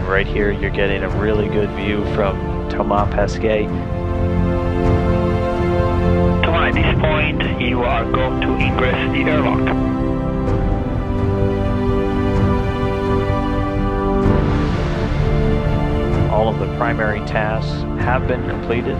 right here you're getting a really good view from Thomas Pesquet. Thomas, at this point you are going to ingress the airlock. All of the primary tasks have been completed.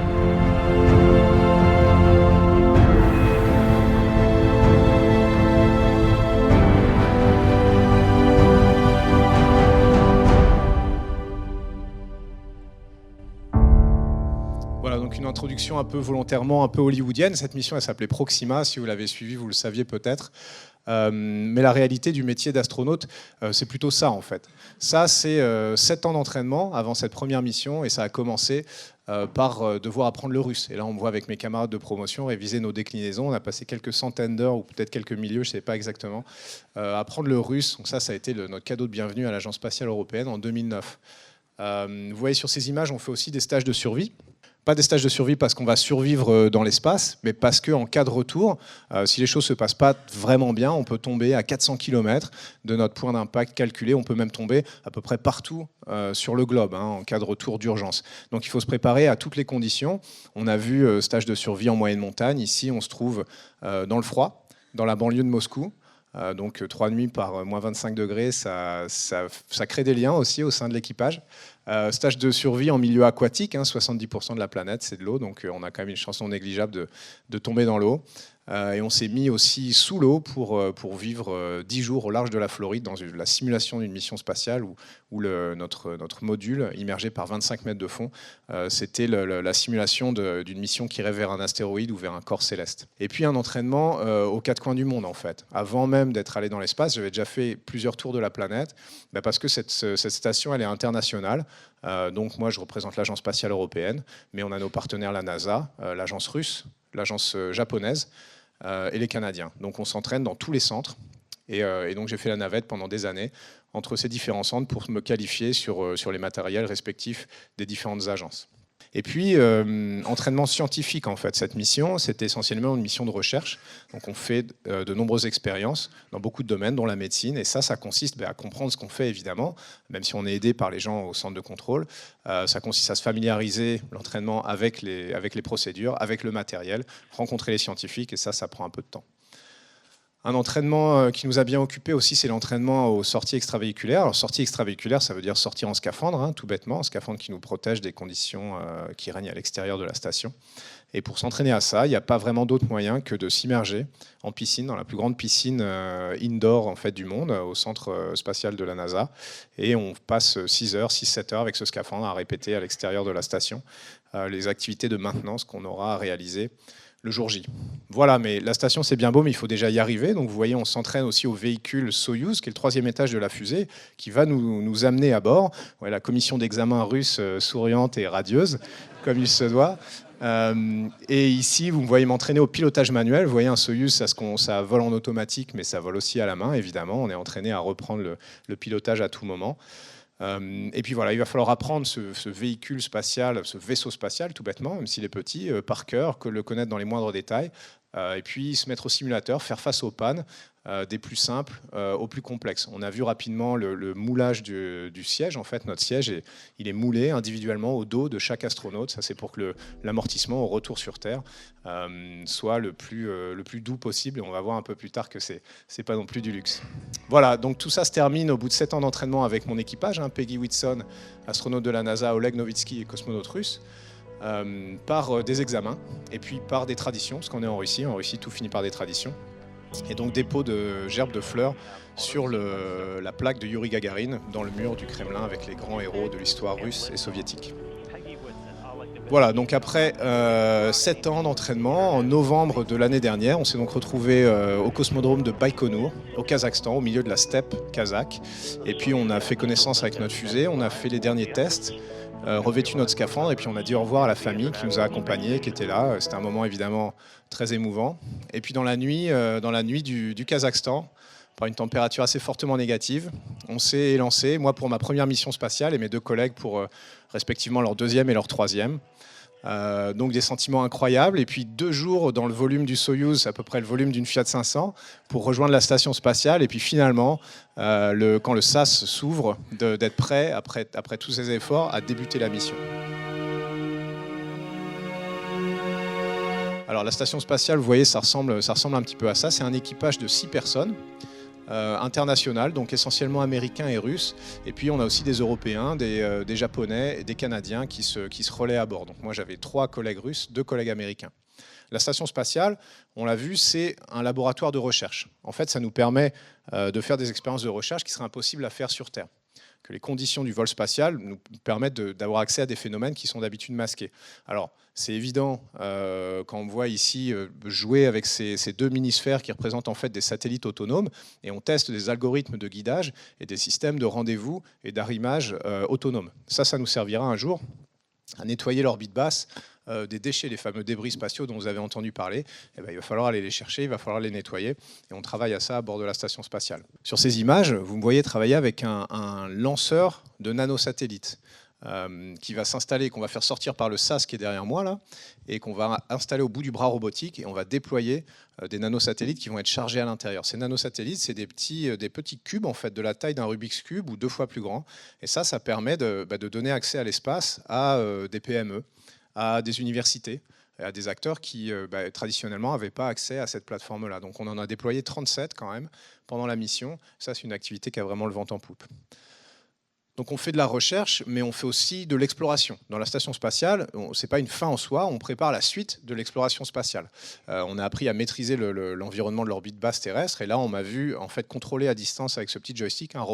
Voilà, donc une introduction un peu volontairement, un peu hollywoodienne. Cette mission, elle s'appelait Proxima. Si vous l'avez suivie, vous le saviez peut-être. Mais la réalité du métier d'astronaute, c'est plutôt ça en fait. Ça, c'est 7 ans d'entraînement avant cette première mission et ça a commencé par devoir apprendre le russe. Et là, on me voit avec mes camarades de promotion réviser nos déclinaisons. On a passé quelques centaines d'heures ou peut-être quelques milliers, je ne sais pas exactement, à apprendre le russe. Donc ça a été notre cadeau de bienvenue à l'Agence spatiale européenne en 2009. Vous voyez sur ces images, on fait aussi des stages de survie. Pas des stages de survie parce qu'on va survivre dans l'espace, mais parce qu'en cas de retour, si les choses ne se passent pas vraiment bien, on peut tomber à 400 km de notre point d'impact calculé. On peut même tomber à peu près partout sur le globe en cas de retour d'urgence. Donc il faut se préparer à toutes les conditions. On a vu stage de survie en moyenne montagne. Ici, on se trouve dans le froid, dans la banlieue de Moscou. Donc 3 nuits par moins 25 degrés, ça crée des liens aussi au sein de l'équipage. Stage de survie en milieu aquatique, 70% de la planète c'est de l'eau, donc on a quand même une chance non négligeable de tomber dans l'eau. Et on s'est mis aussi sous l'eau pour vivre 10 jours au large de la Floride dans la simulation d'une mission spatiale où notre module, immergé par 25 mètres de fond, c'était la simulation d'une mission qui irait vers un astéroïde ou vers un corps céleste. Et puis un entraînement aux 4 coins du monde en fait. Avant même d'être allé dans l'espace, j'avais déjà fait plusieurs tours de la planète parce que cette station elle est internationale. Donc moi je représente l'Agence spatiale européenne, mais on a nos partenaires la NASA, l'Agence russe, l'Agence japonaise, et les Canadiens. Donc on s'entraîne dans tous les centres et donc j'ai fait la navette pendant des années entre ces différents centres pour me qualifier sur les matériels respectifs des différentes agences. Et puis, entraînement scientifique, en fait. Cette mission, c'était essentiellement une mission de recherche. Donc, on fait de nombreuses expériences dans beaucoup de domaines, dont la médecine. Et ça consiste à comprendre ce qu'on fait, évidemment, même si on est aidé par les gens au centre de contrôle. Ça consiste à se familiariser l'entraînement avec les procédures, avec le matériel, rencontrer les scientifiques, et ça prend un peu de temps. Un entraînement qui nous a bien occupé aussi, c'est l'entraînement aux sorties extravéhiculaires. Alors, sortie extravéhiculaire, ça veut dire sortir en scaphandre, tout bêtement, un scaphandre qui nous protège des conditions qui règnent à l'extérieur de la station. Et pour s'entraîner à ça, il n'y a pas vraiment d'autre moyen que de s'immerger en piscine, dans la plus grande piscine indoor en fait, du monde, au centre spatial de la NASA. Et on passe 6-7 heures avec ce scaphandre à répéter à l'extérieur de la station les activités de maintenance qu'on aura à réaliser le jour J. Voilà, mais la station c'est bien beau, mais il faut déjà y arriver. Donc vous voyez, on s'entraîne aussi au véhicule Soyouz, qui est le 3e étage de la fusée, qui va nous amener à bord. Ouais, la commission d'examen russe souriante et radieuse, comme il se doit. Et ici, vous me voyez m'entraîner au pilotage manuel. Vous voyez, un Soyouz, ça vole en automatique, mais ça vole aussi à la main, évidemment. On est entraîné à reprendre le pilotage à tout moment. Et puis voilà, il va falloir apprendre ce véhicule spatial, ce vaisseau spatial, tout bêtement, même s'il est petit, par cœur, que le connaître dans les moindres détails, et puis se mettre au simulateur, faire face aux pannes, des plus simples aux plus complexes. On a vu rapidement le moulage du siège. En fait, notre siège, il est moulé individuellement au dos de chaque astronaute. Ça, c'est pour que l'amortissement au retour sur Terre soit le plus doux possible. Et on va voir un peu plus tard que c'est pas non plus du luxe. Voilà, donc tout ça se termine au bout de 7 ans d'entraînement avec mon équipage, Peggy Whitson, astronaute de la NASA, Oleg Novitsky et cosmonaute russe, par des examens et puis par des traditions, parce qu'on est en Russie. En Russie, tout finit par des traditions. Et donc dépôt de gerbes de fleurs sur la plaque de Yuri Gagarin dans le mur du Kremlin avec les grands héros de l'histoire russe et soviétique. Voilà, donc après 7 ans d'entraînement, en novembre de l'année dernière, on s'est donc retrouvé au cosmodrome de Baïkonour, au Kazakhstan, au milieu de la steppe kazakh. Et puis on a fait connaissance avec notre fusée, on a fait les derniers tests, revêtu notre scaphandre, et puis on a dit au revoir à la famille qui nous a accompagnés, qui était là. C'était un moment évidemment très émouvant. Et puis dans la nuit du Kazakhstan, par une température assez fortement négative, on s'est lancé, moi pour ma première mission spatiale et mes 2 collègues pour respectivement leur 2e et leur 3e. Donc des sentiments incroyables. Et puis 2 jours dans le volume du Soyouz, à peu près le volume d'une Fiat 500, pour rejoindre la station spatiale. Et puis finalement, quand le SAS s'ouvre, d'être prêt, après tous ces efforts, à débuter la mission. Alors la station spatiale, vous voyez, ça ressemble un petit peu à ça. C'est un équipage de 6 personnes. International, donc essentiellement américains et russes. Et puis on a aussi des Européens, des Japonais et des Canadiens qui se relaient à bord. Donc moi j'avais 3 collègues russes, 2 collègues américains. La station spatiale, on l'a vu, c'est un laboratoire de recherche. En fait, ça nous permet de faire des expériences de recherche qui seraient impossibles à faire sur Terre. Que les conditions du vol spatial nous permettent d'avoir accès à des phénomènes qui sont d'habitude masqués. Alors, c'est évident quand on voit ici jouer avec ces 2 mini-sphères qui représentent en fait des satellites autonomes, et on teste des algorithmes de guidage et des systèmes de rendez-vous et d'arrimage autonomes. Ça nous servira un jour à nettoyer l'orbite basse des déchets, les fameux débris spatiaux dont vous avez entendu parler. Eh ben, il va falloir aller les chercher, il va falloir les nettoyer, et on travaille à ça à bord de la station spatiale. Sur ces images, vous me voyez travailler avec un lanceur de nanosatellites qui va s'installer, qu'on va faire sortir par le SAS qui est derrière moi là, et qu'on va installer au bout du bras robotique, et on va déployer des nanosatellites qui vont être chargés à l'intérieur. Ces nanosatellites, c'est des petits cubes en fait de la taille d'un Rubik's Cube ou 2 fois plus grand, et ça permet de donner accès à l'espace à des PME, à des universités, à des acteurs qui traditionnellement n'avaient pas accès à cette plateforme-là. Donc on en a déployé 37 quand même pendant la mission. Ça, c'est une activité qui a vraiment le vent en poupe. Donc on fait de la recherche, mais on fait aussi de l'exploration. Dans la station spatiale, ce n'est pas une fin en soi, on prépare la suite de l'exploration spatiale. On a appris à maîtriser l'environnement de l'orbite basse terrestre, et là on m'a vu en fait contrôler à distance avec ce petit joystick un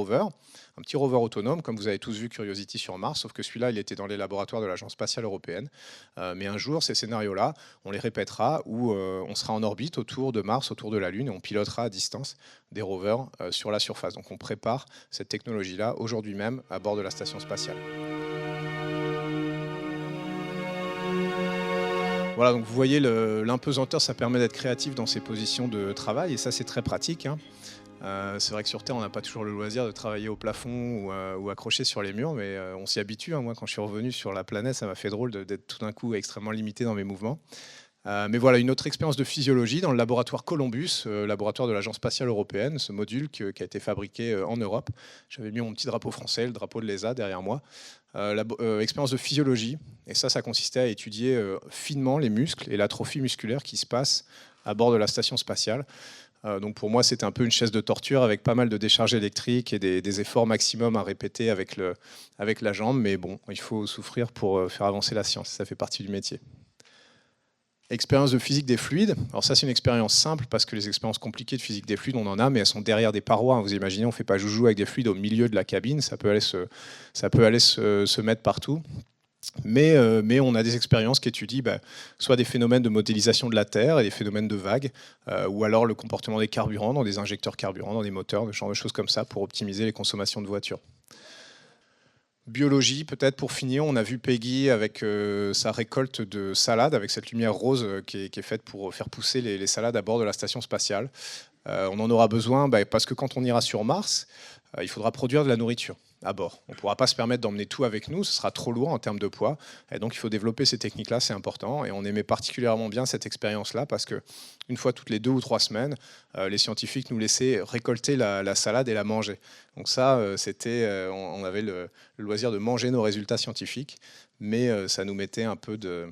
petit rover autonome, comme vous avez tous vu Curiosity sur Mars, sauf que celui-là il était dans les laboratoires de l'Agence spatiale européenne. Mais un jour, ces scénarios-là, on les répétera, où on sera en orbite autour de Mars, autour de la Lune, et on pilotera à distance des rovers sur la surface. Donc on prépare cette technologie-là aujourd'hui même à bord de la station spatiale. Voilà, donc vous voyez l'impesanteur, ça permet d'être créatif dans ses positions de travail, et ça c'est très pratique, hein. C'est vrai que sur Terre, on n'a pas toujours le loisir de travailler au plafond ou accroché sur les murs, mais on s'y habitue, hein. Moi, quand je suis revenu sur la planète, ça m'a fait drôle d'être tout d'un coup extrêmement limité dans mes mouvements. Mais voilà, une autre expérience de physiologie dans le laboratoire Columbus, laboratoire de l'Agence spatiale européenne, ce module qui a été fabriqué en Europe. J'avais mis mon petit drapeau français, le drapeau de l'ESA derrière moi. Expérience de physiologie, et ça consistait à étudier finement les muscles et l'atrophie musculaire qui se passe à bord de la station spatiale. Donc pour moi, c'était un peu une chaise de torture avec pas mal de décharges électriques et des efforts maximum à répéter avec la jambe. Mais bon, il faut souffrir pour faire avancer la science. Ça fait partie du métier. Expérience de physique des fluides. Alors ça, c'est une expérience simple parce que les expériences compliquées de physique des fluides, on en a, mais elles sont derrière des parois. Vous imaginez, on ne fait pas joujou avec des fluides au milieu de la cabine. Ça peut aller se mettre partout. Mais on a des expériences qui étudient soit des phénomènes de modélisation de la Terre et des phénomènes de vagues, ou alors le comportement des carburants dans des injecteurs carburants, dans des moteurs, ce genre de choses comme ça pour optimiser les consommations de voitures. Biologie, peut-être pour finir, on a vu Peggy avec sa récolte de salades, avec cette lumière rose qui est faite pour faire pousser les salades à bord de la station spatiale. On en aura besoin parce que quand on ira sur Mars, il faudra produire de la nourriture à bord. On ne pourra pas se permettre d'emmener tout avec nous, ce sera trop lourd en termes de poids. Et donc il faut développer ces techniques-là, c'est important. Et on aimait particulièrement bien cette expérience-là parce qu'une fois toutes les 2 ou 3 semaines, les scientifiques nous laissaient récolter la salade et la manger. Donc ça, on avait le loisir de manger nos résultats scientifiques, mais ça nous mettait un peu de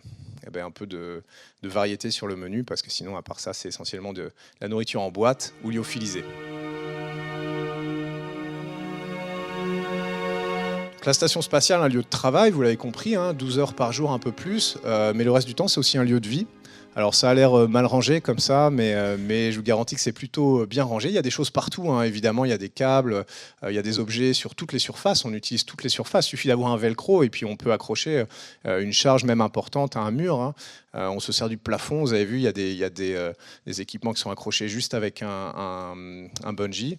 variété sur le menu parce que sinon, à part ça, c'est essentiellement de la nourriture en boîte ou lyophilisée. La station spatiale, un lieu de travail, vous l'avez compris, 12 heures par jour, un peu plus, mais le reste du temps, c'est aussi un lieu de vie. Alors ça a l'air mal rangé comme ça, mais je vous garantis que c'est plutôt bien rangé. Il y a des choses partout, évidemment, il y a des câbles, il y a des objets sur toutes les surfaces, on utilise toutes les surfaces, il suffit d'avoir un velcro et puis on peut accrocher une charge même importante à un mur. On se sert du plafond, vous avez vu, il y a des équipements qui sont accrochés juste avec un bungee,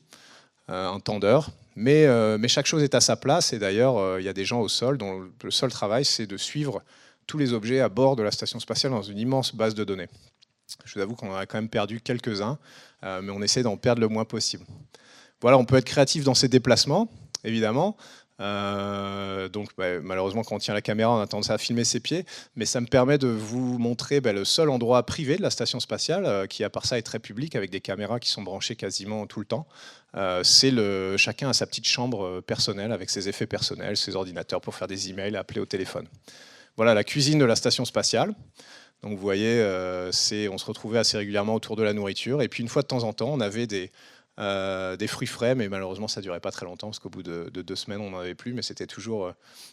un tendeur. Mais chaque chose est à sa place, et d'ailleurs, il y a des gens au sol dont le seul travail, c'est de suivre tous les objets à bord de la station spatiale dans une immense base de données. Je vous avoue qu'on en a quand même perdu quelques-uns, mais on essaie d'en perdre le moins possible. Voilà, on peut être créatif dans ses déplacements, évidemment. Donc malheureusement, quand on tient la caméra, on a tendance à filmer ses pieds, mais ça me permet de vous montrer le seul endroit privé de la station spatiale, qui à part ça est très public, avec des caméras qui sont branchées quasiment tout le temps. Chacun a sa petite chambre personnelle, avec ses effets personnels, ses ordinateurs pour faire des emails, appeler au téléphone. Voilà la cuisine de la station spatiale. Donc vous voyez, on se retrouvait assez régulièrement autour de la nourriture, et puis une fois de temps en temps, on avait des fruits frais, mais malheureusement ça ne durait pas très longtemps parce qu'au bout de 2 semaines on n'en avait plus, mais c'était toujours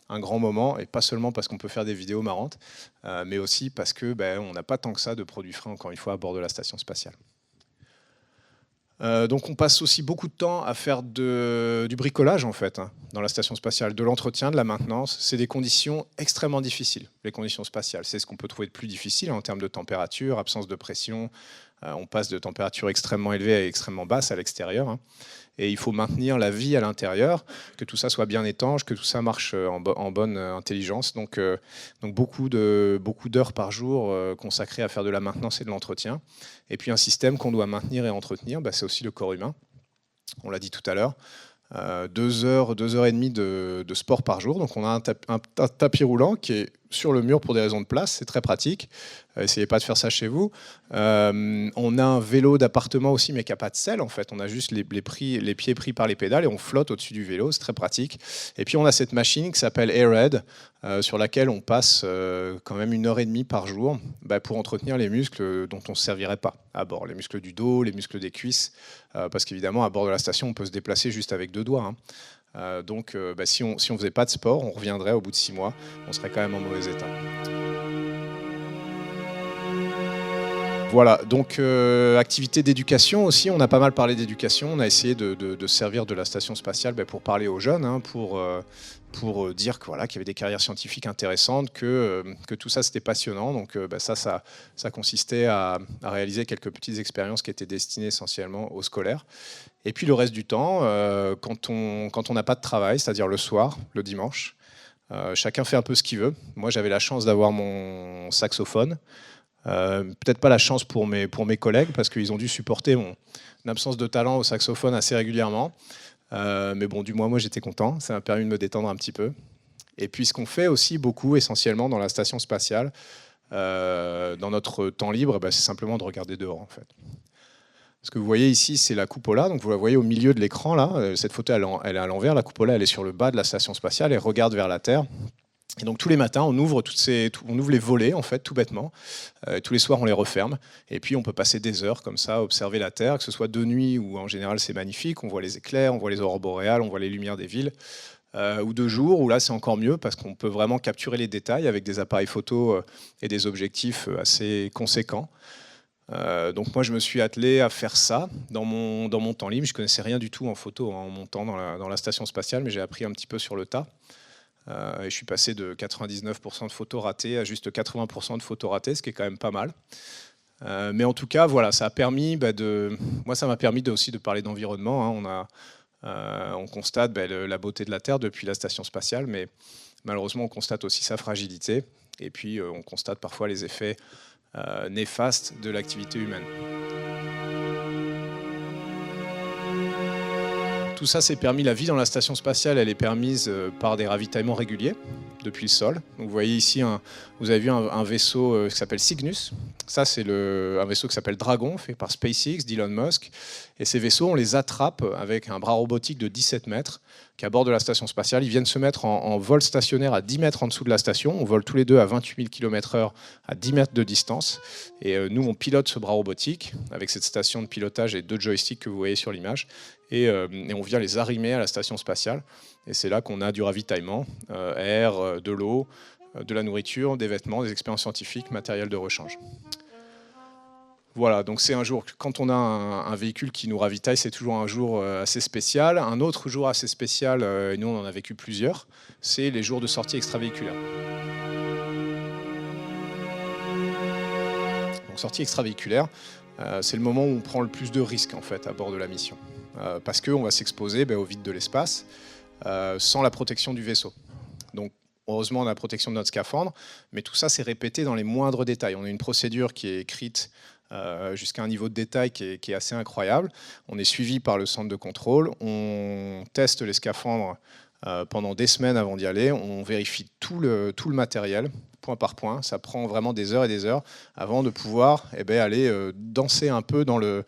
un grand moment, et pas seulement parce qu'on peut faire des vidéos marrantes, mais aussi parce que on n'a pas tant que ça de produits frais, encore une fois, à bord de la station spatiale. Donc on passe aussi beaucoup de temps à faire du bricolage en fait, hein, dans la station spatiale, de l'entretien, de la maintenance. C'est des conditions extrêmement difficiles, les conditions spatiales. C'est ce qu'on peut trouver de plus difficile en termes de température, absence de pression. On passe de températures extrêmement élevées à extrêmement basses à l'extérieur, hein. Et il faut maintenir la vie à l'intérieur, que tout ça soit bien étanche, que tout ça marche en bonne intelligence. Donc beaucoup d'heures par jour consacrées à faire de la maintenance et de l'entretien. Et puis un système qu'on doit maintenir et entretenir, c'est aussi le corps humain. On l'a dit tout à l'heure. 2 heures et demie de sport par jour. Donc on a un tapis roulant qui est sur le mur pour des raisons de place, c'est très pratique. Essayez pas de faire ça chez vous. On a un vélo d'appartement aussi, mais qui n'a pas de selle en fait. On a juste les pieds pris par les pédales et on flotte au-dessus du vélo, c'est très pratique. Et puis on a cette machine qui s'appelle Airhead, sur laquelle on passe quand même 1 heure et demie par jour pour entretenir les muscles dont on ne se servirait pas à bord. Les muscles du dos, les muscles des cuisses, parce qu'évidemment à bord de la station on peut se déplacer juste avec 2 doigts, hein. Donc si on faisait pas de sport, on reviendrait au bout de 6 mois, on serait quand même en mauvais état. Voilà, donc activité d'éducation aussi, on a pas mal parlé d'éducation, on a essayé de servir de la station spatiale pour parler aux jeunes, hein, pour dire qu'il y avait des carrières scientifiques intéressantes, que tout ça c'était passionnant. Donc ça consistait à réaliser quelques petites expériences qui étaient destinées essentiellement aux scolaires. Et puis le reste du temps, quand on n'a pas de travail, c'est-à-dire le soir, le dimanche, chacun fait un peu ce qu'il veut. Moi j'avais la chance d'avoir mon saxophone. Peut-être pas la chance pour mes collègues, parce qu'ils ont dû supporter mon absence de talent au saxophone assez régulièrement. Mais bon, du moins, moi j'étais content, ça m'a permis de me détendre un petit peu. Et puis ce qu'on fait aussi beaucoup, essentiellement dans la station spatiale, dans notre temps libre, c'est simplement de regarder dehors en fait. Ce que vous voyez ici, c'est la cupola, donc vous la voyez au milieu de l'écran là. Cette photo elle est à l'envers, la cupola elle est sur le bas de la station spatiale, elle regarde vers la Terre. Et donc tous les matins, on ouvre les volets en fait, tout bêtement. Tous les soirs, on les referme. Et puis on peut passer des heures comme ça, à observer la Terre, que ce soit de nuit ou en général c'est magnifique. On voit les éclairs, on voit les aurores boréales, on voit les lumières des villes. Ou de jour, où là c'est encore mieux parce qu'on peut vraiment capturer les détails avec des appareils photo et des objectifs assez conséquents. Donc moi je me suis attelé à faire ça dans mon temps libre. Je connaissais rien du tout en photo en montant dans la station spatiale, mais j'ai appris un petit peu sur le tas. Et je suis passé de 99% de photos ratées à juste 80% de photos ratées, ce qui est quand même pas mal. Mais en tout cas, voilà, ça a permis moi, ça m'a permis aussi de parler d'environnement, hein. On constate la beauté de la Terre depuis la station spatiale, mais malheureusement, on constate aussi sa fragilité. Et puis, on constate parfois les effets néfastes de l'activité humaine. Tout ça s'est permis, la vie dans la station spatiale, elle est permise par des ravitaillements réguliers depuis le sol. Donc vous voyez ici, vous avez vu un vaisseau qui s'appelle Cygnus. Ça, c'est un vaisseau qui s'appelle Dragon, fait par SpaceX, d'Elon Musk. Et ces vaisseaux, on les attrape avec un bras robotique de 17 mètres qui est à bord de la station spatiale. Ils viennent se mettre en vol stationnaire à 10 mètres en dessous de la station. On vole tous les deux à 28 000 km/h à 10 mètres de distance. Et nous, on pilote ce bras robotique avec cette station de pilotage et 2 joysticks que vous voyez sur l'image. Et on vient les arrimer à la station spatiale. Et c'est là qu'on a du ravitaillement, air, de l'eau, de la nourriture, des vêtements, des expériences scientifiques, matériel de rechange. Voilà, donc c'est un jour, quand on a un véhicule qui nous ravitaille, c'est toujours un jour assez spécial. Un autre jour assez spécial, et nous on en a vécu plusieurs, c'est les jours de sortie extravéhiculaire. Donc sortie extravéhiculaire, c'est le moment où on prend le plus de risques en fait à bord de la mission. Parce qu'on va s'exposer au vide de l'espace sans la protection du vaisseau. Donc heureusement on a la protection de notre scaphandre, mais tout ça c'est répété dans les moindres détails. On a une procédure qui est écrite jusqu'à un niveau de détail qui est assez incroyable. On est suivi par le centre de contrôle, on teste les scaphandres pendant des semaines avant d'y aller. On vérifie tout le matériel, point par point. Ça prend vraiment des heures et des heures avant de pouvoir aller danser un peu dans le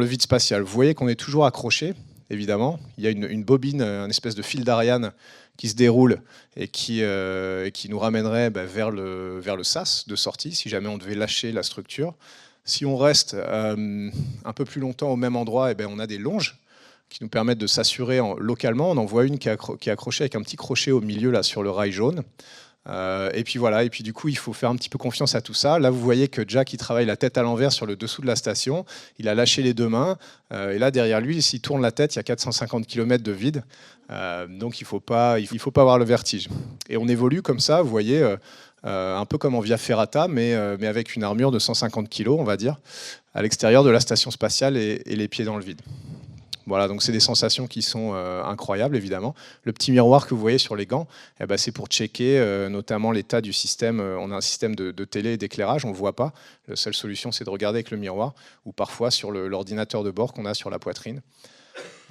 vide spatial. Vous voyez qu'on est toujours accroché, évidemment. Il y a une bobine, une espèce de fil d'Ariane qui se déroule et qui nous ramènerait vers le sas de sortie, si jamais on devait lâcher la structure. Si on reste un peu plus longtemps au même endroit, on a des longes qui nous permettent de s'assurer localement. On en voit une qui est accrochée avec un petit crochet au milieu là, sur le rail jaune. Et puis voilà, et puis du coup il faut faire un petit peu confiance à tout ça. Là vous voyez que Jack il travaille la tête à l'envers sur le dessous de la station, il a lâché les deux mains, et là derrière lui s'il tourne la tête il y a 450 km de vide, donc il faut pas avoir le vertige. Et on évolue comme ça, vous voyez, un peu comme en Via Ferrata, mais avec une armure de 150 kg on va dire, à l'extérieur de la station spatiale et les pieds dans le vide. Voilà, donc c'est des sensations qui sont incroyables, évidemment. Le petit miroir que vous voyez sur les gants, c'est pour checker notamment l'état du système. On a un système de télé et d'éclairage, on ne le voit pas. La seule solution, c'est de regarder avec le miroir ou parfois sur l'ordinateur de bord qu'on a sur la poitrine.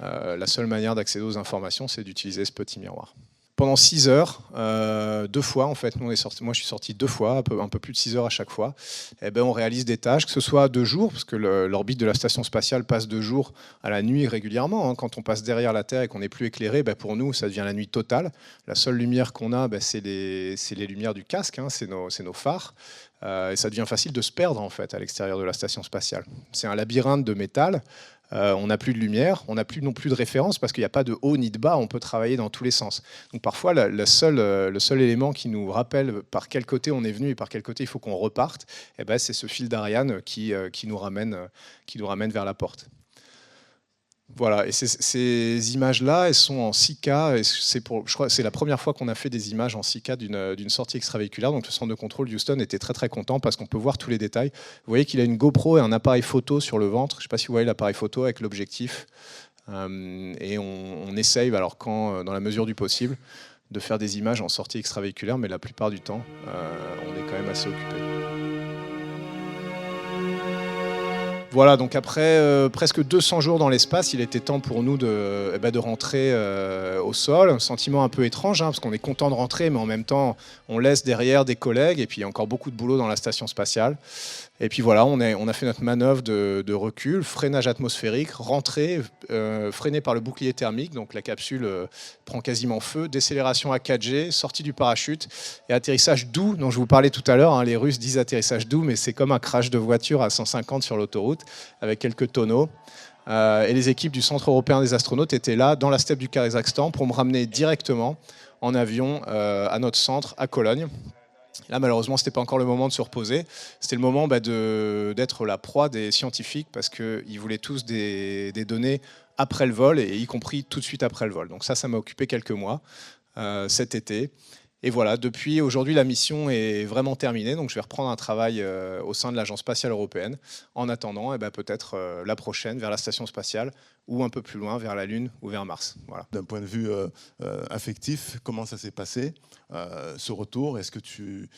La seule manière d'accéder aux informations, c'est d'utiliser ce petit miroir. Pendant 6 heures, 2 fois en fait, moi je suis sorti 2 fois, un peu plus de 6 heures à chaque fois, on réalise des tâches, que ce soit de jour, parce que l'orbite de la station spatiale passe de jour à la nuit régulièrement. Quand on passe derrière la Terre et qu'on n'est plus éclairé, pour nous ça devient la nuit totale. La seule lumière qu'on a, c'est les lumières du casque, c'est nos phares. Et ça devient facile de se perdre en fait à l'extérieur de la station spatiale. C'est un labyrinthe de métal. On n'a plus de lumière, on n'a plus non plus de référence parce qu'il n'y a pas de haut ni de bas, on peut travailler dans tous les sens. Donc parfois, le seul élément qui nous rappelle par quel côté on est venu et par quel côté il faut qu'on reparte, c'est ce fil d'Ariane qui nous ramène vers la porte. Voilà, et ces images-là, elles sont en 6K. Et je crois que c'est la première fois qu'on a fait des images en 6K d'une sortie extravéhiculaire. Donc le centre de contrôle Houston était très très content parce qu'on peut voir tous les détails. Vous voyez qu'il a une GoPro et un appareil photo sur le ventre. Je ne sais pas si vous voyez l'appareil photo avec l'objectif. Et on essaye, alors dans la mesure du possible, de faire des images en sortie extravéhiculaire, mais la plupart du temps, on est quand même assez occupé. Voilà, donc après presque 200 jours dans l'espace, il était temps pour nous de rentrer au sol. Un sentiment un peu étrange, parce qu'on est content de rentrer, mais en même temps, on laisse derrière des collègues, et puis il y a encore beaucoup de boulot dans la station spatiale. Et puis voilà, on a fait notre manœuvre de recul, freinage atmosphérique, rentrée, freinée par le bouclier thermique, donc la capsule prend quasiment feu, décélération à 4G, sortie du parachute et atterrissage doux, dont je vous parlais tout à l'heure. Les Russes disent atterrissage doux, mais c'est comme un crash de voiture à 150 sur l'autoroute, avec quelques tonneaux. Et les équipes du Centre européen des astronautes étaient là, dans la steppe du Kazakhstan, pour me ramener directement en avion à notre centre à Cologne. Là, malheureusement, ce n'était pas encore le moment de se reposer. C'était le moment d'être la proie des scientifiques parce qu'ils voulaient tous des données après le vol, et y compris tout de suite après le vol. Donc ça m'a occupé quelques mois cet été. Et voilà, depuis aujourd'hui, la mission est vraiment terminée. Donc je vais reprendre un travail au sein de l'Agence spatiale européenne. En attendant, peut-être la prochaine vers la station spatiale ou un peu plus loin vers la Lune ou vers Mars. Voilà. D'un point de vue affectif, comment ça s'est passé ce retour? Est-ce que tu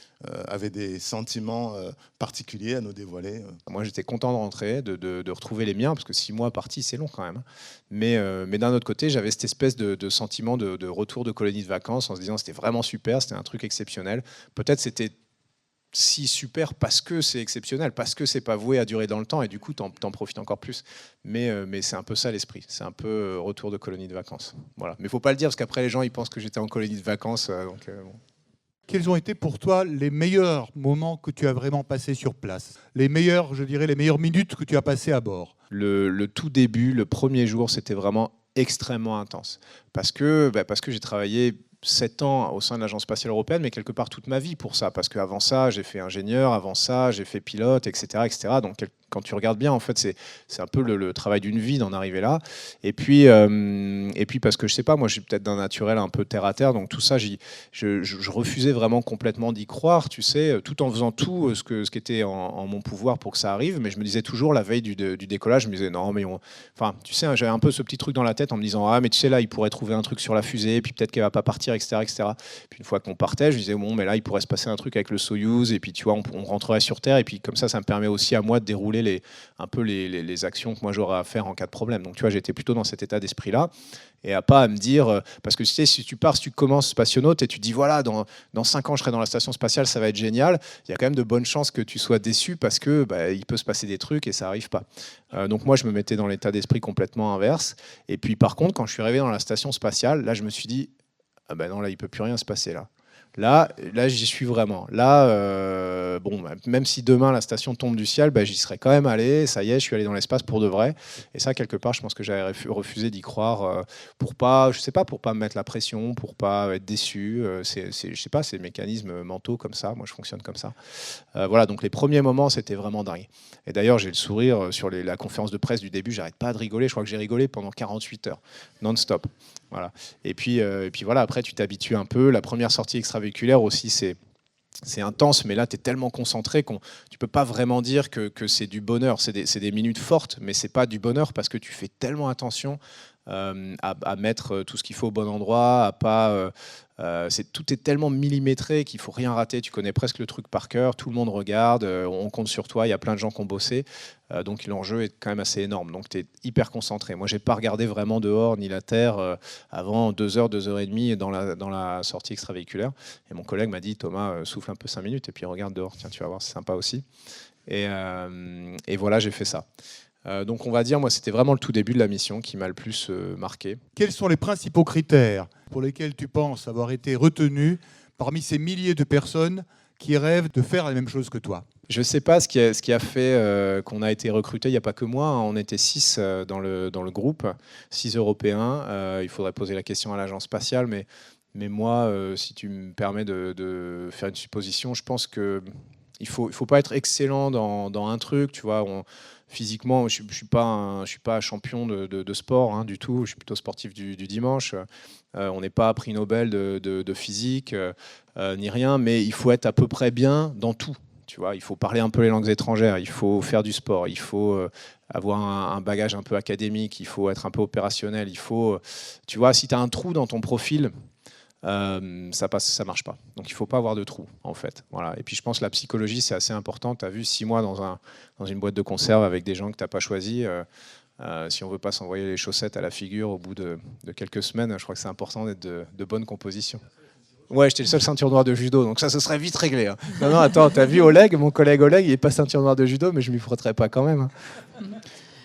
avais des sentiments particuliers à nous dévoiler? Moi, j'étais content de rentrer, de retrouver les miens, parce que 6 mois partis, c'est long quand même. Mais d'un autre côté, j'avais cette espèce de sentiment de retour de colonie de vacances, en se disant c'était vraiment super, c'était un truc exceptionnel. Peut-être c'était si super parce que c'est exceptionnel, parce que c'est pas voué à durer dans le temps, et du coup t'en profites encore plus. Mais c'est un peu ça l'esprit, c'est un peu retour de colonie de vacances. Voilà. Mais faut pas le dire parce qu'après les gens ils pensent que j'étais en colonie de vacances. Bon. Quels ont été pour toi les meilleurs moments que tu as vraiment passés sur place? Les meilleures, je dirais, les meilleures minutes que tu as passées à bord? Le tout début, le premier jour, c'était vraiment extrêmement intense. Parce que j'ai travaillé 7 ans au sein de l'Agence spatiale européenne, mais quelque part toute ma vie pour ça. Parce qu'avant ça, j'ai fait ingénieur, avant ça, j'ai fait pilote, etc. etc. Donc quand tu regardes bien, en fait, c'est un peu le travail d'une vie d'en arriver là. Et puis parce que je sais pas, moi, je suis peut-être d'un naturel un peu terre à terre, donc tout ça, je refusais vraiment complètement d'y croire, tu sais, tout en faisant tout ce qui était en mon pouvoir pour que ça arrive. Mais je me disais toujours la veille du décollage, je me disais non, mais enfin, tu sais, j'avais un peu ce petit truc dans la tête en me disant ah, mais tu sais là, il pourrait trouver un truc sur la fusée, puis peut-être qu'elle va pas partir, etc., etc. Puis une fois qu'on partait, je disais bon, mais là, il pourrait se passer un truc avec le Soyouz, et puis tu vois, on rentrerait sur Terre, et puis comme ça me permet aussi à moi de dérouler calculer un peu les actions que moi j'aurais à faire en cas de problème. Donc tu vois, j'étais plutôt dans cet état d'esprit-là. Et à pas à me dire, parce que tu sais, si tu commences spationaute et tu dis voilà, dans 5 ans je serai dans la station spatiale, ça va être génial, il y a quand même de bonnes chances que tu sois déçu parce que il peut se passer des trucs et ça arrive pas. Donc moi je me mettais dans l'état d'esprit complètement inverse. Et puis par contre, quand je suis arrivé dans la station spatiale, là je me suis dit ah ben non, là il peut plus rien se passer là. Là, j'y suis vraiment. Là, bon, même si demain la station tombe du ciel, j'y serais quand même allé. Ça y est, je suis allé dans l'espace pour de vrai. Et ça, quelque part, je pense que j'avais refusé d'y croire pour pas, je sais pas, pour pas me mettre la pression, pour pas être déçu. Je sais pas, c'est des mécanismes mentaux comme ça. Moi, je fonctionne comme ça. Voilà. Donc les premiers moments, c'était vraiment dingue. Et d'ailleurs, j'ai le sourire sur la conférence de presse du début. J'arrête pas de rigoler. Je crois que j'ai rigolé pendant 48 heures, non-stop. Voilà. Et puis voilà, après, tu t'habitues un peu. La première sortie extravéhiculaire aussi, c'est intense, mais là, tu es tellement concentré qu'on tu peux pas vraiment dire que c'est du bonheur. C'est des minutes fortes, mais c'est pas du bonheur parce que tu fais tellement attention à mettre tout ce qu'il faut au bon endroit, à pas... tout est tellement millimétré qu'il faut rien rater. Tu connais presque le truc par cœur, tout le monde regarde, on compte sur toi, il y a plein de gens qui ont bossé. Donc l'enjeu est quand même assez énorme. Donc tu es hyper concentré. Moi, j'ai pas regardé vraiment dehors ni la terre avant 2 heures, 2 heures et demie dans la sortie extravéhiculaire. Et mon collègue m'a dit Thomas, souffle un peu 5 minutes et puis regarde dehors. Tiens, tu vas voir, c'est sympa aussi. Et voilà, j'ai fait ça. Donc on va dire, moi, c'était vraiment le tout début de la mission qui m'a le plus marqué. Quels sont les principaux critères pour lesquels tu penses avoir été retenu parmi ces milliers de personnes qui rêvent de faire la même chose que toi? Je ne sais pas ce qui a fait qu'on a été recrutés. Il n'y a pas que moi, hein. On était 6 dans le groupe, 6 Européens. Il faudrait poser la question à l'agence spatiale, mais moi, si tu me permets de faire une supposition, je pense qu'il ne faut pas être excellent dans un truc, tu vois. Physiquement, je suis pas champion de sport hein, du tout. Je suis plutôt sportif du dimanche. On n'est pas prix Nobel de physique ni rien, mais il faut être à peu près bien dans tout. Tu vois, il faut parler un peu les langues étrangères, il faut faire du sport, il faut avoir un bagage un peu académique, il faut être un peu opérationnel. Tu vois, si tu as un trou dans ton profil, ça marche pas. Donc il faut pas avoir de trou en fait. Voilà. Et puis je pense que la psychologie c'est assez important. Tu as vu 6 mois dans une boîte de conserve avec des gens que tu n'as pas choisis. Si on veut pas s'envoyer les chaussettes à la figure au bout de quelques semaines, je crois que c'est important d'être de bonne composition. Ouais, j'étais le seul ceinture noire de judo, donc ça se serait vite réglé. Hein. Non, attends, t'as vu Oleg, mon collègue Oleg, il est pas ceinture noire de judo, mais je m'y frotterais pas quand même. Hein.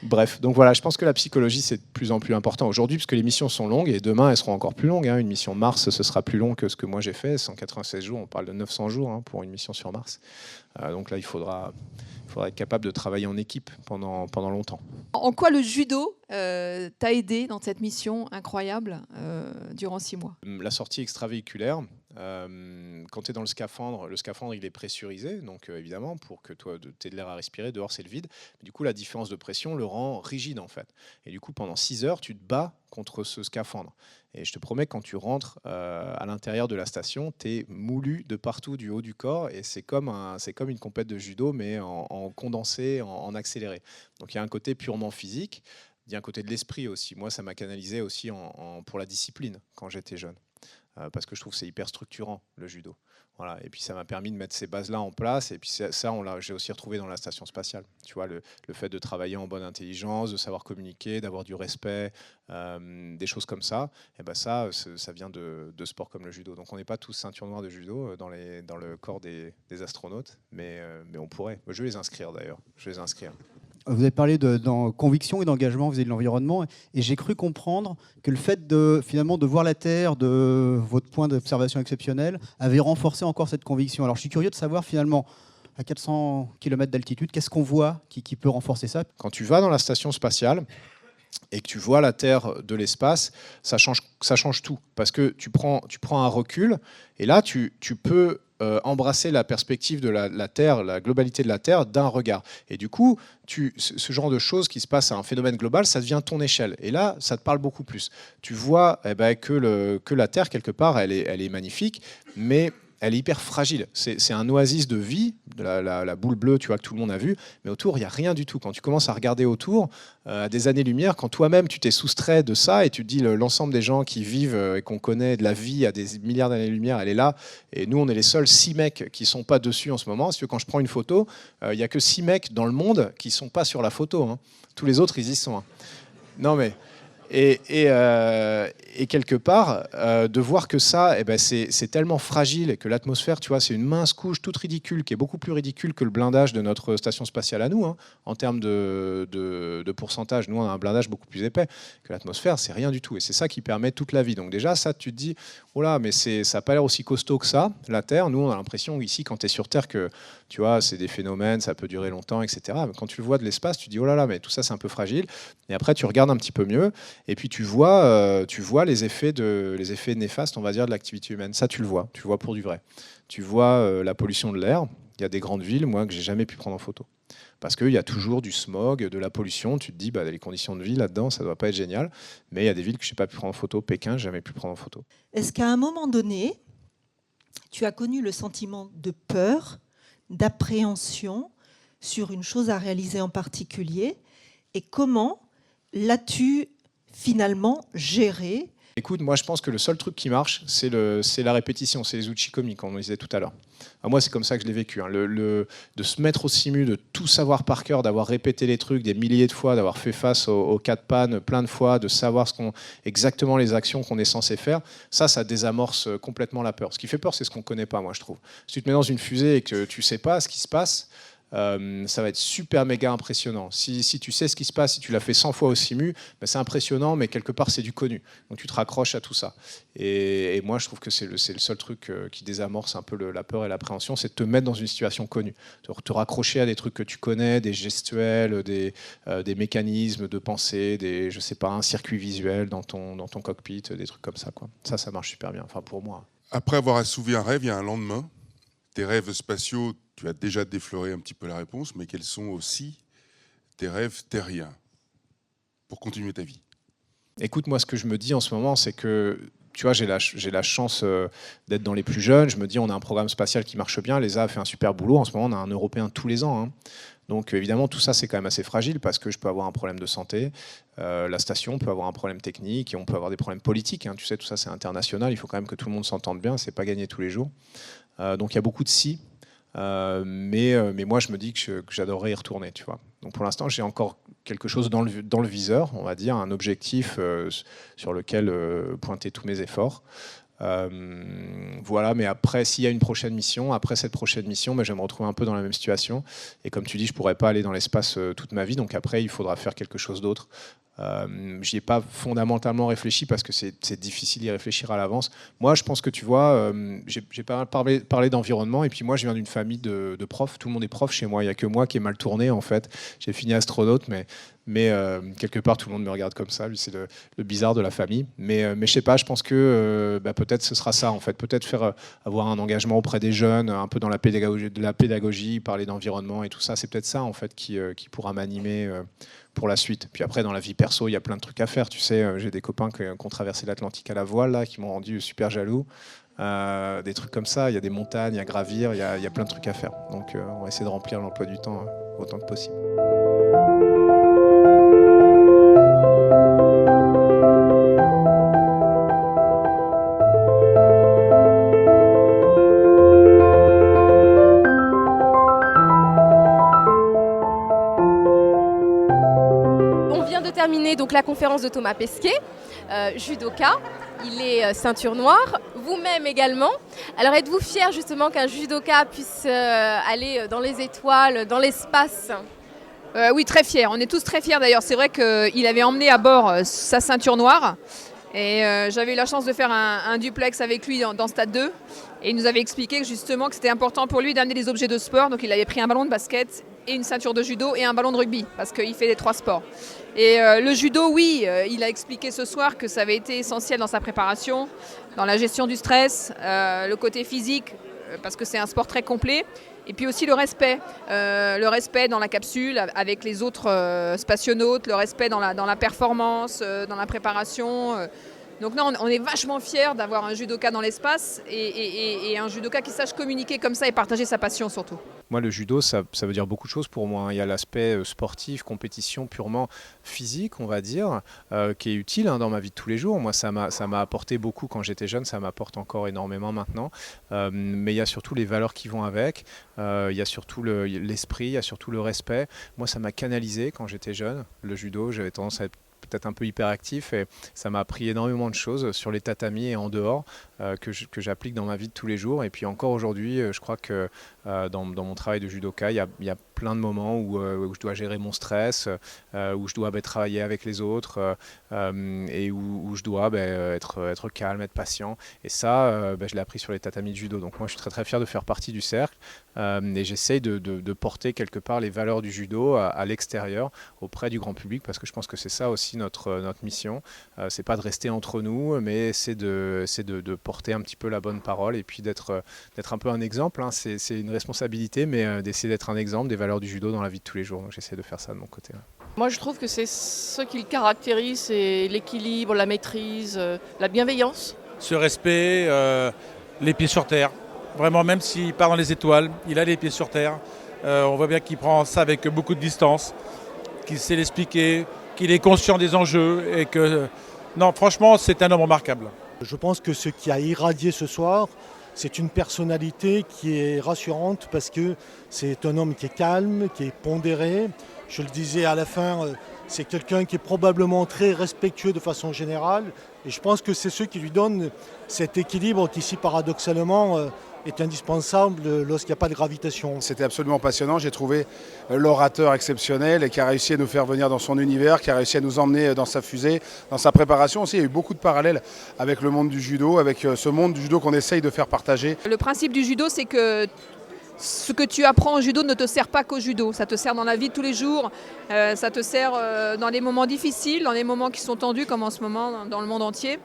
Bref, donc voilà, je pense que la psychologie, c'est de plus en plus important aujourd'hui, puisque les missions sont longues, et demain, elles seront encore plus longues. Hein. Une mission Mars, ce sera plus long que ce que moi j'ai fait, 196 jours, on parle de 900 jours hein, pour une mission sur Mars. Donc là, il faudra être capable de travailler en équipe pendant longtemps. En quoi le judo t'a aidé dans cette mission incroyable durant 6 mois? La sortie extravéhiculaire, quand tu es dans le scaphandre il est pressurisé, donc évidemment pour que toi tu aies de l'air à respirer, dehors c'est le vide. Du coup la différence de pression le rend rigide en fait. Et du coup pendant 6 heures tu te bats contre ce scaphandre. Et je te promets que quand tu rentres à l'intérieur de la station, tu es moulu de partout du haut du corps et c'est comme une compète de judo mais en condensé, en accéléré. Donc il y a un côté purement physique, il y a un côté de l'esprit aussi. Moi ça m'a canalisé aussi pour la discipline quand j'étais jeune. Parce que je trouve que c'est hyper structurant, le judo. Voilà. Et puis ça m'a permis de mettre ces bases-là en place. Et puis ça, j'ai aussi retrouvé dans la station spatiale. Tu vois, le fait de travailler en bonne intelligence, de savoir communiquer, d'avoir du respect, des choses comme ça. Et ben ça vient de sports comme le judo. Donc on n'est pas tous ceinture noire de judo dans le corps des astronautes, mais on pourrait. Je vais les inscrire d'ailleurs. Je vais les inscrire. Vous avez parlé de conviction et d'engagement vis-à-vis de l'environnement, et j'ai cru comprendre que le fait finalement de voir la Terre de votre point d'observation exceptionnel avait renforcé encore cette conviction. Alors je suis curieux de savoir finalement, à 400 km d'altitude, qu'est-ce qu'on voit qui peut renforcer ça? Quand tu vas dans la station spatiale et que tu vois la Terre de l'espace, ça change tout. Parce que tu prends un recul, et là tu peux embrasser la perspective de la Terre, la globalité de la Terre d'un regard. Et du coup, ce genre de choses qui se passe à un phénomène global, ça devient ton échelle. Et là, ça te parle beaucoup plus. Tu vois que la Terre, quelque part, elle est magnifique, mais elle est hyper fragile. C'est un oasis de vie, de la boule bleue, tu vois, que tout le monde a vu, mais autour, il n'y a rien du tout. Quand tu commences à regarder autour, à des années-lumière, quand toi-même, tu t'es soustrait de ça et tu te dis l'ensemble des gens qui vivent et qu'on connaît de la vie à des milliards d'années-lumière, elle est là. Et nous, on est les seuls 6 mecs qui ne sont pas dessus en ce moment. Si tu veux, quand je prends une photo, il n'y a que 6 mecs dans le monde qui ne sont pas sur la photo. Hein. Tous les autres, ils y sont. Hein. Non, mais... Et quelque part, de voir que ça, c'est tellement fragile et que l'atmosphère, tu vois, c'est une mince couche toute ridicule, qui est beaucoup plus ridicule que le blindage de notre station spatiale à nous, hein, en termes de pourcentage. Nous, on a un blindage beaucoup plus épais que l'atmosphère, c'est rien du tout. Et c'est ça qui permet toute la vie. Donc déjà, ça, tu te dis, oh là, mais ça n'a pas l'air aussi costaud que ça, la Terre. Nous, on a l'impression ici, quand tu es sur Terre, que tu vois, c'est des phénomènes, ça peut durer longtemps, etc. Mais quand tu le vois de l'espace, tu te dis, oh là là, mais tout ça, c'est un peu fragile. Et après, tu regardes un petit peu mieux. Et puis tu vois les effets néfastes, on va dire, de l'activité humaine. Ça, tu le vois pour du vrai. Tu vois la pollution de l'air. Il y a des grandes villes, moi, que j'ai jamais pu prendre en photo. Parce qu'il y a toujours du smog, de la pollution. Tu te dis, les conditions de vie là-dedans, ça ne doit pas être génial. Mais il y a des villes que je n'ai pas pu prendre en photo. Pékin, j'ai jamais pu prendre en photo. Est-ce qu'à un moment donné, tu as connu le sentiment de peur, d'appréhension sur une chose à réaliser en particulier? Et comment l'as-tu finalement géré? Écoute, moi je pense que le seul truc qui marche, c'est la répétition, c'est les uchikomi, comme on disait tout à l'heure. Moi, c'est comme ça que je l'ai vécu. Hein. De se mettre au simu, de tout savoir par cœur, d'avoir répété les trucs des milliers de fois, d'avoir fait face aux 4 pannes plein de fois, de savoir exactement les actions qu'on est censé faire, ça désamorce complètement la peur. Ce qui fait peur, c'est ce qu'on ne connaît pas, moi, je trouve. Si tu te mets dans une fusée et que tu ne sais pas ce qui se passe, ça va être super méga impressionnant. Si tu sais ce qui se passe, si tu l'as fait 100 fois au simu, c'est impressionnant, mais quelque part c'est du connu. Donc tu te raccroches à tout ça. Et moi je trouve que c'est le seul truc qui désamorce un peu la peur et l'appréhension, c'est de te mettre dans une situation connue, de te raccrocher à des trucs que tu connais, des gestuels, des mécanismes de pensée, je sais pas, un circuit visuel dans ton cockpit, des trucs comme ça, quoi. Ça marche super bien, enfin pour moi. Après avoir assouvi un rêve, il y a un lendemain. Tes rêves spatiaux, tu as déjà défloré un petit peu la réponse, mais quels sont aussi tes rêves terriens pour continuer ta vie? Écoute, moi, ce que je me dis en ce moment, c'est que, tu vois, j'ai la chance d'être dans les plus jeunes. Je me dis, on a un programme spatial qui marche bien. L'ESA a fait un super boulot. En ce moment, on a un Européen tous les ans. Hein. Donc, évidemment, tout ça, c'est quand même assez fragile parce que je peux avoir un problème de santé. La station peut avoir un problème technique et on peut avoir des problèmes politiques. Hein. Tu sais, tout ça, c'est international. Il faut quand même que tout le monde s'entende bien. C'est pas gagné tous les jours. Donc, il y a beaucoup de si. Mais moi, je me dis que j'adorerais y retourner, tu vois. Donc pour l'instant, j'ai encore quelque chose dans le viseur, on va dire, un objectif sur lequel pointer tous mes efforts. Voilà, mais après, s'il y a une prochaine mission, après cette prochaine mission, je vais me retrouver un peu dans la même situation. Et comme tu dis, je ne pourrais pas aller dans l'espace toute ma vie, donc après, il faudra faire quelque chose d'autre. J'y ai pas fondamentalement réfléchi parce que c'est difficile d'y réfléchir à l'avance. Moi, je pense que tu vois, j'ai pas parlé d'environnement et puis moi, je viens d'une famille de profs. Tout le monde est prof chez moi. Il y a que moi qui ai mal tourné en fait. J'ai fini astronaute, mais quelque part, tout le monde me regarde comme ça. Lui, c'est le bizarre de la famille. Mais je sais pas. Je pense que peut-être ce sera ça en fait. Peut-être avoir un engagement auprès des jeunes, un peu dans la pédagogie, parler d'environnement et tout ça. C'est peut-être ça en fait qui pourra m'animer. Pour la suite. Puis après, dans la vie perso, il y a plein de trucs à faire. Tu sais, j'ai des copains qui ont traversé l'Atlantique à la voile, là, qui m'ont rendu super jaloux. Des trucs comme ça, il y a des montagnes à gravir, il y a plein de trucs à faire. Donc on va essayer de remplir l'emploi du temps autant que possible. Terminé donc la conférence de Thomas Pesquet, judoka, il est ceinture noire, vous-même également. Alors êtes-vous fier justement qu'un judoka puisse aller dans les étoiles, dans l'espace? Oui, très fier. On est tous très fiers d'ailleurs. C'est vrai qu'il avait emmené à bord sa ceinture noire et j'avais eu la chance de faire un duplex avec lui dans Stade 2 et il nous avait expliqué que justement que c'était important pour lui d'amener des objets de sport. Donc il avait pris un ballon de basket et une ceinture de judo et un ballon de rugby parce qu'il fait les 3 sports. Et le judo, oui, il a expliqué ce soir que ça avait été essentiel dans sa préparation, dans la gestion du stress, le côté physique, parce que c'est un sport très complet, et puis aussi le respect dans la capsule avec les autres spationautes, le respect dans la performance, dans la préparation. Donc non, on est vachement fiers d'avoir un judoka dans l'espace et un judoka qui sache communiquer comme ça et partager sa passion surtout. Moi, le judo, ça veut dire beaucoup de choses pour moi. Il y a l'aspect sportif, compétition purement physique, on va dire, qui est utile dans ma vie de tous les jours. Moi, ça m'a apporté beaucoup quand j'étais jeune, ça m'apporte encore énormément maintenant. Mais il y a surtout les valeurs qui vont avec, il y a surtout l'esprit, il y a surtout le respect. Moi, ça m'a canalisé quand j'étais jeune. Le judo, j'avais tendance à être peut-être un peu hyperactif et ça m'a appris énormément de choses sur les tatamis et en dehors que j'applique dans ma vie de tous les jours. Et puis encore aujourd'hui, je crois que dans mon travail de judoka, il y a plein de moments où je dois gérer mon stress, où je dois travailler avec les autres et où je dois être calme, être patient. Et ça, je l'ai appris sur les tatamis de judo. Donc moi, je suis très très fier de faire partie du cercle et j'essaye de porter quelque part les valeurs du judo à l'extérieur, auprès du grand public, parce que je pense que c'est ça aussi notre mission. C'est pas de rester entre nous, mais c'est de porter un petit peu la bonne parole et puis d'être un peu un exemple. C'est une responsabilité, mais d'essayer d'être un exemple des valeurs du judo dans la vie de tous les jours. Donc j'essaie de faire ça de mon côté. Moi, je trouve que c'est ce qui le caractérise, c'est l'équilibre, la maîtrise, la bienveillance. Ce respect, les pieds sur terre. Vraiment, même s'il part dans les étoiles, il a les pieds sur terre. On voit bien qu'il prend ça avec beaucoup de distance, qu'il sait l'expliquer, qu'il est conscient des enjeux et que... Non, franchement, c'est un homme remarquable. Je pense que ce qui a irradié ce soir, c'est une personnalité qui est rassurante parce que c'est un homme qui est calme, qui est pondéré. Je le disais à la fin, c'est quelqu'un qui est probablement très respectueux de façon générale. Et je pense que c'est ce qui lui donne cet équilibre qui, si paradoxalement, est indispensable lorsqu'il n'y a pas de gravitation. C'était absolument passionnant. J'ai trouvé l'orateur exceptionnel et qui a réussi à nous faire venir dans son univers, qui a réussi à nous emmener dans sa fusée, dans sa préparation aussi. Il y a eu beaucoup de parallèles avec le monde du judo, avec ce monde du judo qu'on essaye de faire partager. Le principe du judo, c'est que ce que tu apprends au judo ne te sert pas qu'au judo. Ça te sert dans la vie de tous les jours, ça te sert dans les moments difficiles, dans les moments qui sont tendus comme en ce moment dans le monde entier.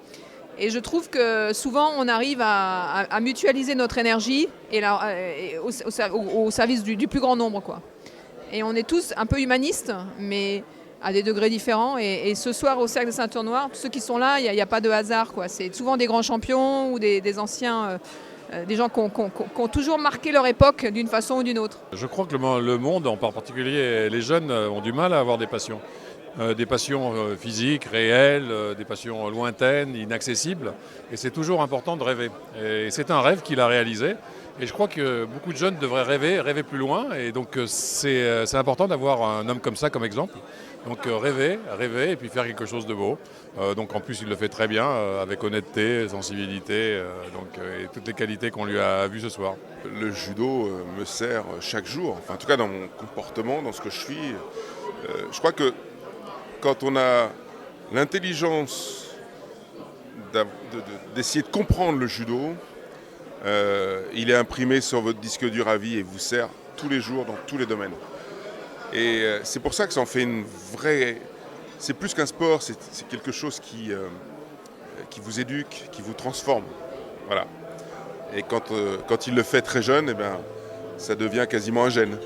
Et je trouve que souvent on arrive à mutualiser notre énergie au service du plus grand nombre, quoi. Et on est tous un peu humanistes, mais à des degrés différents. Et ce soir au Cercle des Ceintures Noires, tous ceux qui sont là, il n'y a pas de hasard, quoi. C'est souvent des grands champions ou des anciens, des gens qui ont toujours marqué leur époque d'une façon ou d'une autre. Je crois que le monde, en particulier les jeunes, ont du mal à avoir des passions. Des passions physiques, réelles, des passions lointaines, inaccessibles. Et c'est toujours important de rêver. Et c'est un rêve qu'il a réalisé. Et je crois que beaucoup de jeunes devraient rêver plus loin. Et donc c'est important d'avoir un homme comme ça comme exemple. Donc rêver et puis faire quelque chose de beau. Donc en plus il le fait très bien, avec honnêteté, sensibilité, et toutes les qualités qu'on lui a vues ce soir. Le judo me sert chaque jour, enfin, en tout cas dans mon comportement, dans ce que je suis. Je crois que quand on a l'intelligence d'essayer de comprendre le judo, il est imprimé sur votre disque dur à vie et vous sert tous les jours dans tous les domaines. Et c'est pour ça que ça en fait une vraie... C'est plus qu'un sport, c'est quelque chose qui vous éduque, qui vous transforme. Voilà. Et quand il le fait très jeune, ça devient quasiment un gène.